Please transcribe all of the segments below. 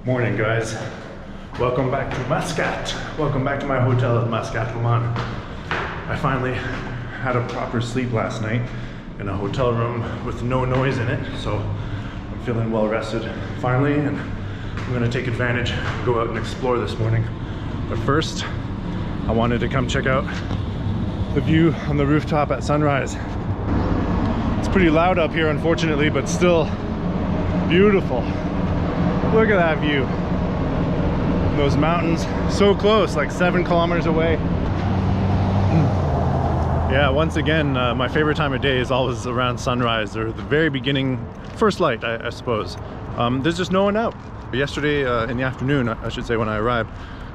Morning, guys. Welcome back to Muscat. Welcome back to my hotel at Muscat, Oman. I finally had a proper sleep last night in a hotel room with no noise in it, so I'm feeling well rested finally, and I'm gonna take advantage and go out and explore this morning. But first, I wanted to come check out the view on the rooftop at sunrise. It's pretty loud up here, unfortunately, but still beautiful. Look at that view. Those mountains, so close, like 7 kilometers away. Yeah, once again, my favorite time of day is always around sunrise, or the very beginning, first light, I suppose. There's just no one out. Yesterday in the afternoon, I should say, when I arrived,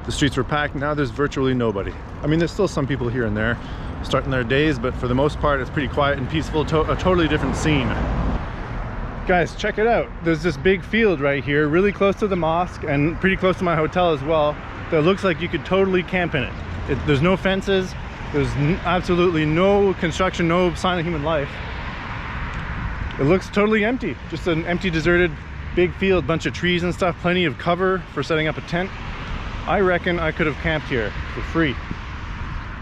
the streets were packed. Now there's virtually nobody. I mean, there's still some people here and there starting their days, but for the most part, it's pretty quiet and peaceful, a totally different scene. Guys, check it out. There's this big field right here, really close to the mosque and pretty close to my hotel as well, that looks like you could totally camp in it. There's no fences, there's absolutely no construction, no sign of human life. It looks totally empty, just an empty, deserted, big field, bunch of trees and stuff, plenty of cover for setting up a tent. I reckon I could have camped here for free.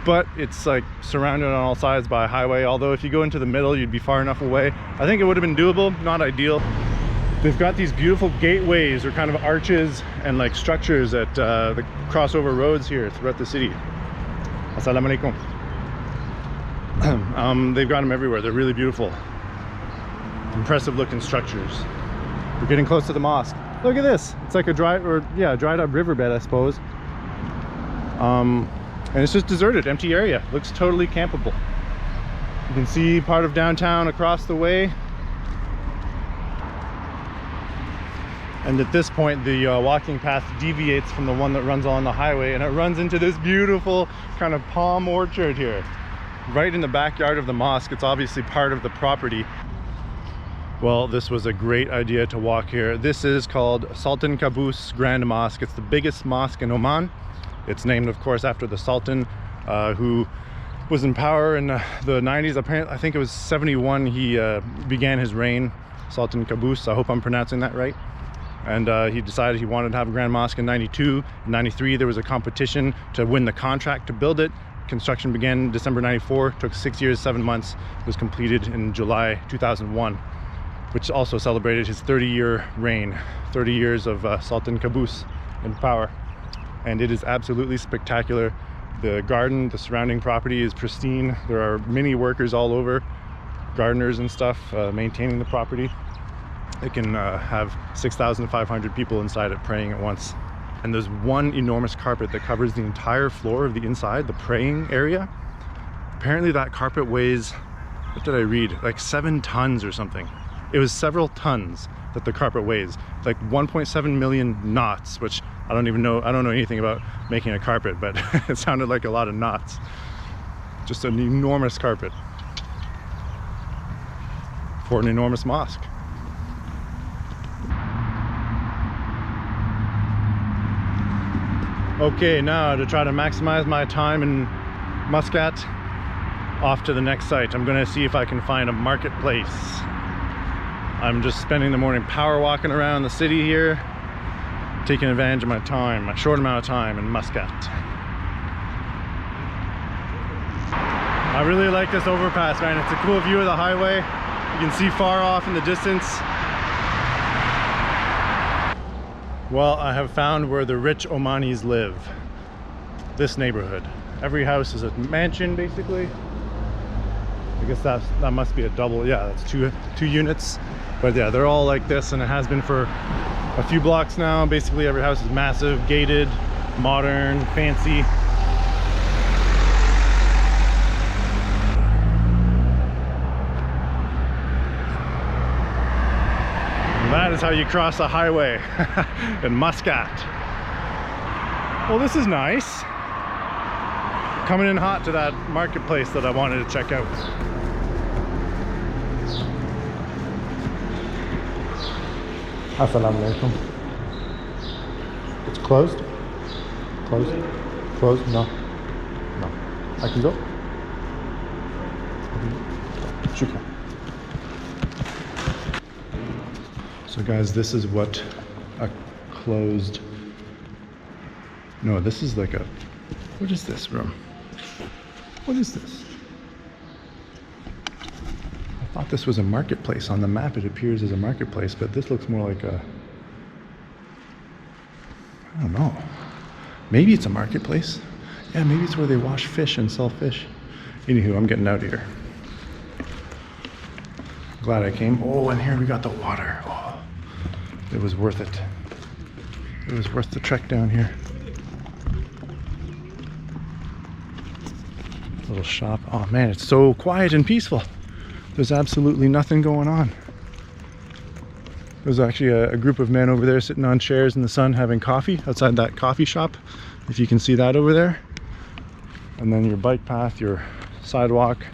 But it's like surrounded on all sides by a highway, although if you go into the middle you'd be far enough away. I think it would have been doable, not ideal. They've got these beautiful gateways or kind of arches and like structures at the crossover roads here throughout the city. Assalamu alaikum. They've got them everywhere. They're really beautiful, impressive looking structures. We're getting close to the mosque. Look at this. It's like a dried up riverbed, I suppose. And it's just deserted, empty area. Looks totally campable. You can see part of downtown across the way. And at this point, the walking path deviates from the one that runs along the highway, and it runs into this beautiful kind of palm orchard here, right in the backyard of the mosque. It's obviously part of the property. Well, this was a great idea to walk here. This is called Sultan Qaboos Grand Mosque. It's the biggest mosque in Oman. It's named, of course, after the Sultan who was in power in the 90s. Apparently, I think it was 71 he began his reign, Sultan Qaboos. I hope I'm pronouncing that right. And he decided he wanted to have a grand mosque in 92. In 93, there was a competition to win the contract to build it. Construction began in December 94, took 6 years, 7 months. It was completed in July 2001, which also celebrated his 30-year reign, 30 years of Sultan Qaboos in power. And it is absolutely spectacular. The garden, the surrounding property is pristine. There are many workers all over, gardeners and stuff, maintaining the property. It can have 6,500 people inside it praying at once. And there's one enormous carpet that covers the entire floor of the inside, the praying area. Apparently that carpet weighs, what did I read? Like 7 tons or something. It was several tons that the carpet weighs, like 1.7 million knots, which I don't know anything about making a carpet, but it sounded like a lot of knots. Just an enormous carpet for an enormous mosque. Okay, now to try to maximize my time in Muscat, off to the next site. I'm gonna see if I can find a marketplace. I'm just spending the morning power walking around the city here, taking advantage of my time, a short amount of time in Muscat. I really like this overpass, man. It's a cool view of the highway. You can see far off in the distance. Well, I have found where the rich Omanis live. This neighborhood. Every house is a mansion, basically. I guess that must be a double. Yeah, that's two units. But yeah, they're all like this, and it has been for a few blocks now. Basically every house is massive, gated, modern, fancy. And that is how you cross a highway in Muscat. Well, this is nice. Coming in hot to that marketplace that I wanted to check out. Assalamu alaikum. It's closed? Closed? Closed? No. No. I can go? Shukran. So guys, this is what a closed. No, this is like a, what is this room? What is this? I thought this was a marketplace. On the map it appears as a marketplace, but this looks more like a, I don't know. Maybe it's a marketplace. Yeah, maybe it's where they wash fish and sell fish. Anywho, I'm getting out of here. Glad I came. Oh, and here we got the water. Oh, it was worth it. It was worth the trek down here. Little shop. Oh man, it's so quiet and peaceful. There's absolutely nothing going on. There's actually a group of men over there sitting on chairs in the sun having coffee outside that coffee shop, if you can see that over there. And then your bike path, your sidewalk.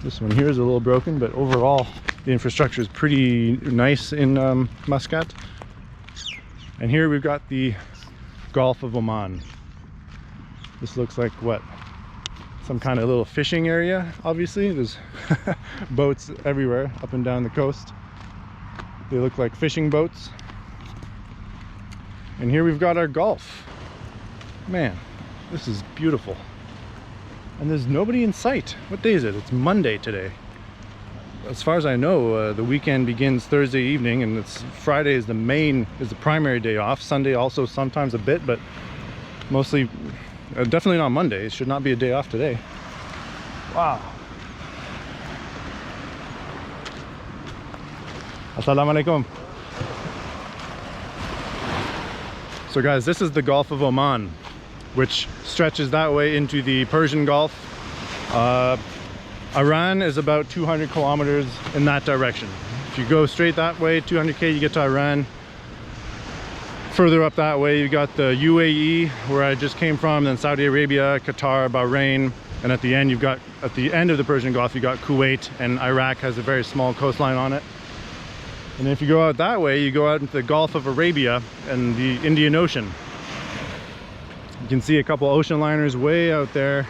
This one here is a little broken, but overall the infrastructure is pretty nice in Muscat. And here we've got the Gulf of Oman. This looks like what? Some kind of little fishing area, obviously. There's boats everywhere up and down the coast. They look like fishing boats. And here we've got our Gulf. Man, this is beautiful. And there's nobody in sight. What day is it? It's Monday today. As far as I know, the weekend begins Thursday evening, and it's Friday is the primary day off. Sunday also sometimes a bit, but mostly definitely not Monday. It should not be a day off today. Wow. Assalamu alaikum. So guys, this is the Gulf of Oman, which stretches that way into the Persian Gulf. Iran is about 200 kilometers in that direction. If you go straight that way, 200k, you get to Iran. Further up that way, you got the UAE, where I just came from, then Saudi Arabia, Qatar, Bahrain, and at the end you've got, at the end of the Persian Gulf, you got Kuwait, and Iraq has a very small coastline on it. And if you go out that way, you go out into the Gulf of Arabia and the Indian Ocean. You can see a couple ocean liners way out there,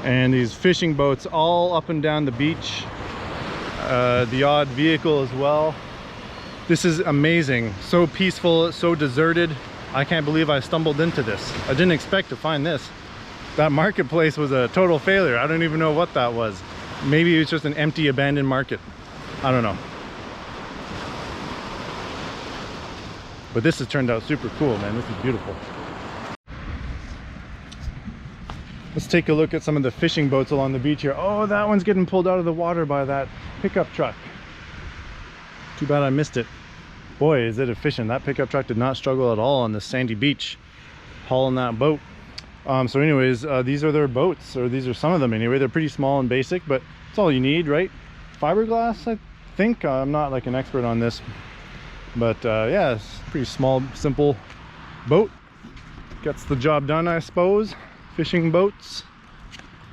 and these fishing boats all up and down the beach, the odd vehicle as well. This is amazing. So peaceful, so deserted. I can't believe I stumbled into this. I didn't expect to find this. That marketplace was a total failure. I don't even know what that was. Maybe it was just an empty, abandoned market. I don't know. But this has turned out super cool, man. This is beautiful. Let's take a look at some of the fishing boats along the beach here. Oh, that one's getting pulled out of the water by that pickup truck. Too bad I missed it. Boy, is it efficient. That pickup truck did not struggle at all on this sandy beach hauling that boat. So anyways, these are their boats, or these are some of them anyway. They're pretty small and basic, but it's all you need, right? Fiberglass, I think. I'm not like an expert on this, but yeah, it's a pretty small, simple boat. Gets the job done, I suppose. Fishing boats.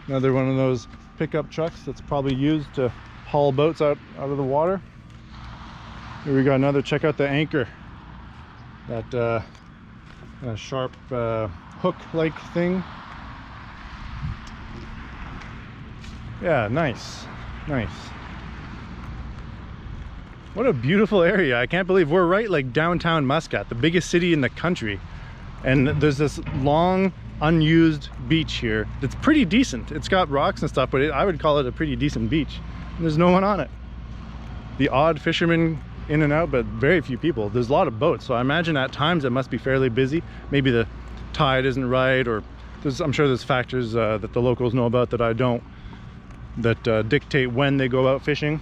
Another one of those pickup trucks that's probably used to haul boats out of the water. Here we got another. Check out the anchor. That sharp hook-like thing. Yeah, nice, nice. What a beautiful area. I can't believe we're right like downtown Muscat, the biggest city in the country. And there's this long, unused beach here that's pretty decent. It's got rocks and stuff, but I would call it a pretty decent beach. And there's no one on it. The odd fishermen in and out, but very few people. There's a lot of boats, so I imagine at times it must be fairly busy. Maybe the tide isn't right, or I'm sure there's factors that the locals know about that I don't, that dictate when they go out fishing.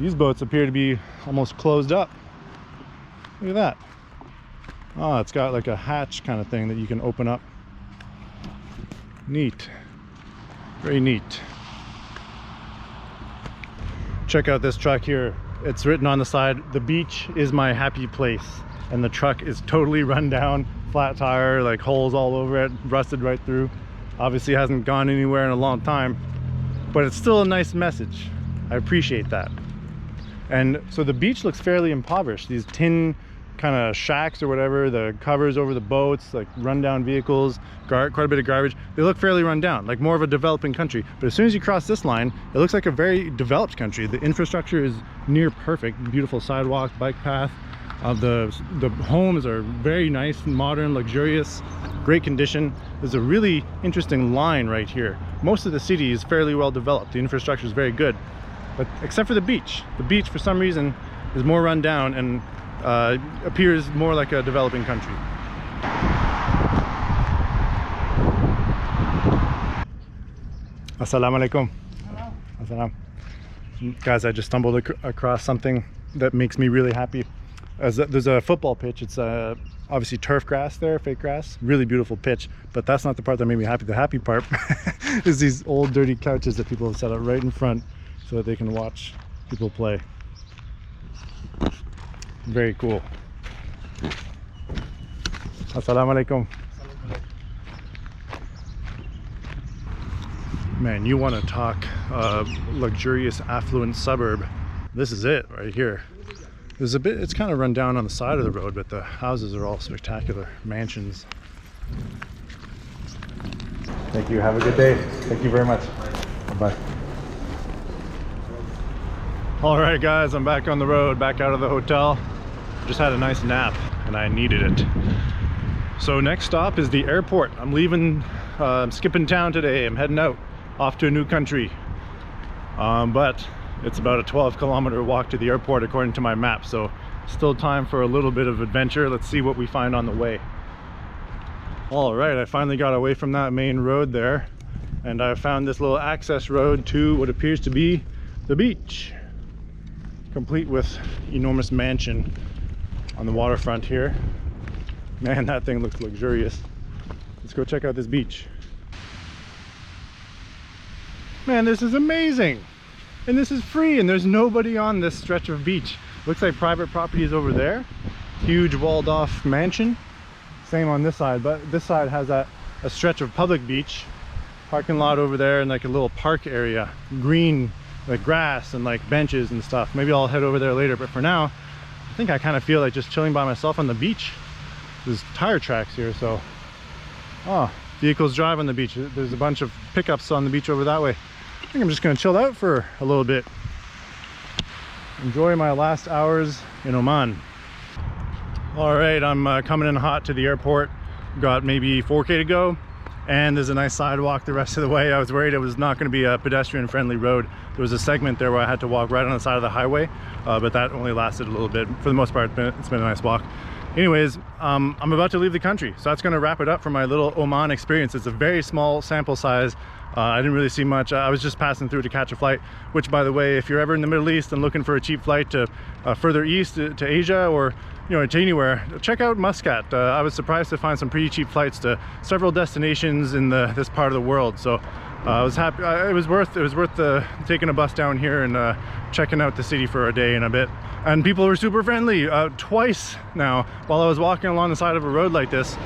These boats appear to be almost closed up. Look at that. Oh, it's got like a hatch kind of thing that you can open up. Neat. Very neat. Check out this truck here. It's written on the side, "The beach is my happy place." And the truck is totally run down, flat tire, like holes all over it, rusted right through. Obviously hasn't gone anywhere in a long time, but it's still a nice message. I appreciate that. And so the beach looks fairly impoverished. These tin kind of shacks or whatever, the covers over the boats, like rundown vehicles, quite a bit of garbage. they look fairly run down, like more of a developing country. But as soon as you cross this line, it looks like a very developed country. The infrastructure is near perfect, beautiful sidewalk, bike path. The homes are very nice, modern, luxurious, great condition. There's a really interesting line right here. Most of the city is fairly well developed. The infrastructure is very good, but except for the beach. The beach, for some reason, is more run down and appears more like a developing country. Assalamu alaikum. Hello. Assalam. Guys, I just stumbled across something that makes me really happy. There's a football pitch. It's obviously turf grass there, fake grass, really beautiful pitch, but that's not the part that made me happy. The happy part is these old dirty couches that people have set up right in front so that they can watch people play. Very cool. Assalamu alaikum. Man, you want to talk luxurious affluent suburb, this is it right here. There's it's kind of run down on the side of the road, but the houses are all spectacular mansions. Thank you. Have a good day. Thank you very much. Bye. All right, guys, I'm back on the road, back out of the hotel. Just had a nice nap and I needed it. So next stop is the airport. I'm leaving, I'm skipping town today. I'm heading out, off to a new country. But it's about a 12-kilometer walk to the airport according to my map, so still time for a little bit of adventure. Let's see what we find on the way. All right, I finally got away from that main road there, and I found this little access road to what appears to be the beach, complete with enormous mansion on the waterfront here. Man, that thing looks luxurious. Let's go check out this beach. Man, this is amazing. And this is free, and there's nobody on this stretch of beach. Looks like private property is over there. Huge walled off mansion. Same on this side, but this side has a stretch of public beach. Parking lot over there and like a little park area. Green, like grass and like benches and stuff. Maybe I'll head over there later, but for now, I think I kind of feel like just chilling by myself on the beach. There's tire tracks here, so. Oh, vehicles drive on the beach. There's a bunch of pickups on the beach over that way. I think I'm just gonna chill out for a little bit. Enjoy my last hours in Oman. All right, I'm coming in hot to the airport. Got maybe 4K to go, and there's a nice sidewalk the rest of the way. I was worried it was not gonna be a pedestrian friendly road. There was a segment there where I had to walk right on the side of the highway, but that only lasted a little bit. For the most part, it's been a nice walk. Anyways, I'm about to leave the country, so that's gonna wrap it up for my little Oman experience. It's a very small sample size. I didn't really see much. I was just passing through to catch a flight, which, by the way, if you're ever in the Middle East and looking for a cheap flight to further east to Asia, or to anywhere, check out Muscat. I was surprised to find some pretty cheap flights to several destinations in this part of the world. So I was happy. It was worth taking a bus down here and checking out the city for a day and a bit. And people were super friendly. Twice now, while I was walking along the side of a road like this,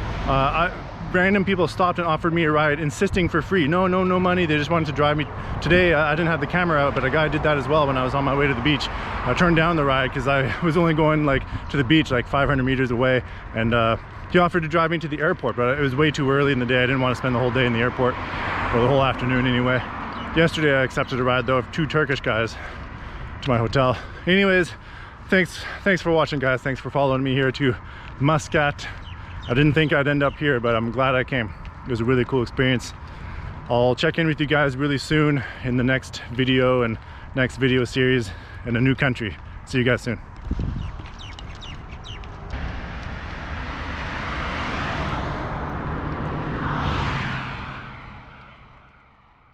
random people stopped and offered me a ride, insisting for free. No money. They just wanted to drive me. Today I didn't have the camera out, but a guy did that as well when I was on my way to the beach. I turned down the ride because I was only going like to the beach like 500 meters away, and he offered to drive me to the airport, but it was way too early in the day. I didn't want to spend the whole day in the airport, or the whole afternoon anyway. Yesterday I accepted a ride though of 2 Turkish guys to my hotel. Anyways, thanks for watching, guys. Thanks for following me here to Muscat. I didn't think I'd end up here, but I'm glad I came. It was a really cool experience. I'll check in with you guys really soon in the next video and next video series in a new country. See you guys soon.